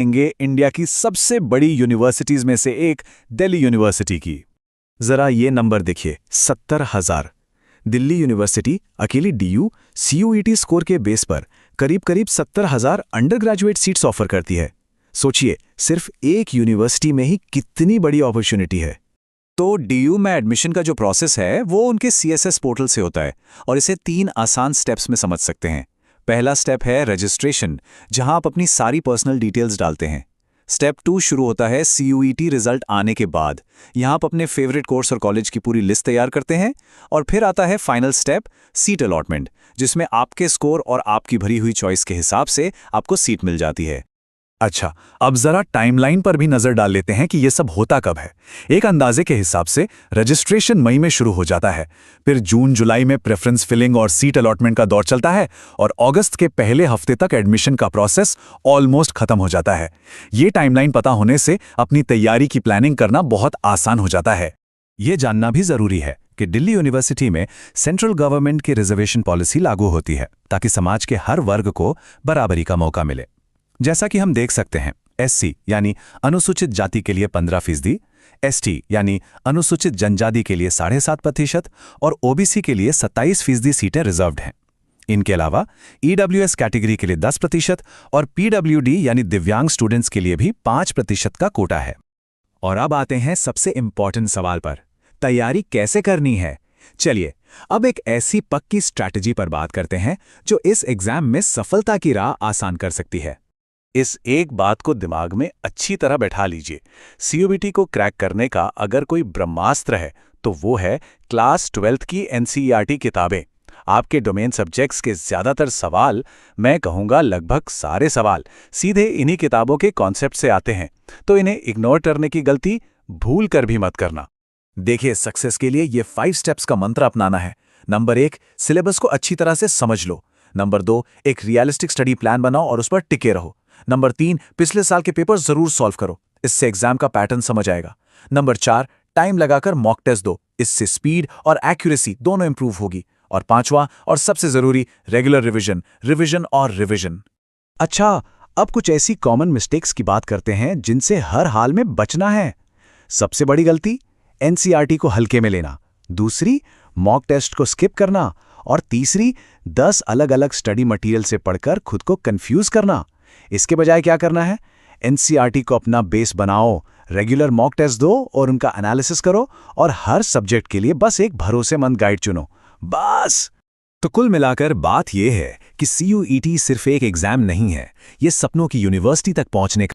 लेंगे इंडिया की सबसे बड़ी यूनिवर्सिटीज में से एक दिल्ली यूनिवर्सिटी की। जरा ये नंबर देखिए, 70,000। दिल्ली यूनिवर्सिटी अकेली डीयू सीयूईटी स्कोर के बेस पर करीब करीब 70,000 अंडर ग्रेजुएट सीट्स ऑफर करती है। सोचिए, सिर्फ एक यूनिवर्सिटी में ही कितनी बड़ी अपॉर्चुनिटी है। तो डीयू में एडमिशन का जो प्रोसेस है वो उनके सीएसएस पोर्टल से होता है और इसे 3 आसान स्टेप्स में समझ सकते हैं। पहला स्टेप है रजिस्ट्रेशन, जहां आप अपनी सारी पर्सनल डिटेल्स डालते हैं। स्टेप 2 शुरू होता है सीयूईटी रिजल्ट आने के बाद। यहां आप अपने फेवरेट कोर्स और कॉलेज की पूरी लिस्ट तैयार करते हैं। और फिर आता है फाइनल स्टेप, सीट अलॉटमेंट, जिसमें आपके स्कोर और आपकी भरी हुई चॉइस के हिसाब से आपको सीट मिल जाती है। अच्छा, अब जरा टाइमलाइन पर भी नजर डाल लेते हैं कि यह सब होता कब है। एक अंदाजे के हिसाब से रजिस्ट्रेशन मई में शुरू हो जाता है, फिर जून जुलाई में प्रेफरेंस फिलिंग और सीट अलॉटमेंट का दौर चलता है, और अगस्त के पहले हफ्ते तक एडमिशन का प्रोसेस ऑलमोस्ट खत्म हो जाता है। ये टाइमलाइन पता होने से अपनी तैयारी की प्लानिंग करना बहुत आसान हो जाता है। ये जानना भी जरूरी है कि दिल्ली यूनिवर्सिटी में सेंट्रल गवर्नमेंट की रिजर्वेशन पॉलिसी लागू होती है, ताकि समाज के हर वर्ग को बराबरी का मौका मिले। जैसा कि हम देख सकते हैं, एससी यानी अनुसूचित जाति के लिए 15%, एसटी यानी अनुसूचित जनजाति के लिए 7.5% और ओबीसी के लिए 27% सीटें रिजर्व्ड हैं। इनके अलावा ईडब्ल्यूएस कैटेगरी के लिए 10% और पीडब्ल्यूडी यानी दिव्यांग स्टूडेंट्स के लिए भी 5% का कोटा है। और अब आते हैं सबसे इंपॉर्टेंट सवाल पर, तैयारी कैसे करनी है। चलिए अब एक ऐसी पक्की स्ट्रैटेजी पर बात करते हैं जो इस एग्जाम में सफलता की राह आसान कर सकती है। इस एक बात को दिमाग में अच्छी तरह बैठा लीजिए, सीयूईटी को क्रैक करने का अगर कोई ब्रह्मास्त्र है तो वो है क्लास 12th की एनसीईआरटी किताबें। आपके डोमेन सब्जेक्ट्स के ज्यादातर सवाल, मैं कहूँगा लगभग सारे सवाल, सीधे इन्हीं किताबों के कॉन्सेप्ट से आते हैं, तो इन्हें इग्नोर करने की गलती भूल कर भी मत करना। देखिए, सक्सेस के लिए ये 5 स्टेप्स का मंत्र अपनाना है। नंबर 1, सिलेबस को अच्छी तरह से समझ लो। नंबर 2, एक रियलिस्टिक स्टडी प्लान बनाओ और उस पर टिके रहो। नंबर 3, पिछले साल के पेपर जरूर सॉल्व करो, इससे एग्जाम का पैटर्न समझ आएगा। नंबर 4, टाइम लगाकर मॉक टेस्ट दो, इससे स्पीड और एक्यूरेसी दोनों इंप्रूव होगी। और 5वां और सबसे जरूरी, रेगुलर रिवीजन, रिवीजन और रिवीजन। अच्छा, अब कुछ ऐसी कॉमन मिस्टेक्स की बात करते हैं जिनसे हर हाल में बचना है। सबसे बड़ी गलती, एनसीईआरटी को हल्के में लेना। दूसरी, मॉक टेस्ट को स्किप करना। और तीसरी, 10 अलग अलग स्टडी मटेरियल से पढ़कर खुद को कंफ्यूज करना। इसके बजाय क्या करना है, एनसीईआरटी को अपना बेस बनाओ, रेगुलर मॉक टेस्ट दो और उनका एनालिसिस करो, और हर सब्जेक्ट के लिए बस एक भरोसेमंद गाइड चुनो, बस। तो कुल मिलाकर बात यह है कि सीयूईटी सिर्फ एक एग्जाम नहीं है, यह सपनों की यूनिवर्सिटी तक पहुंचने का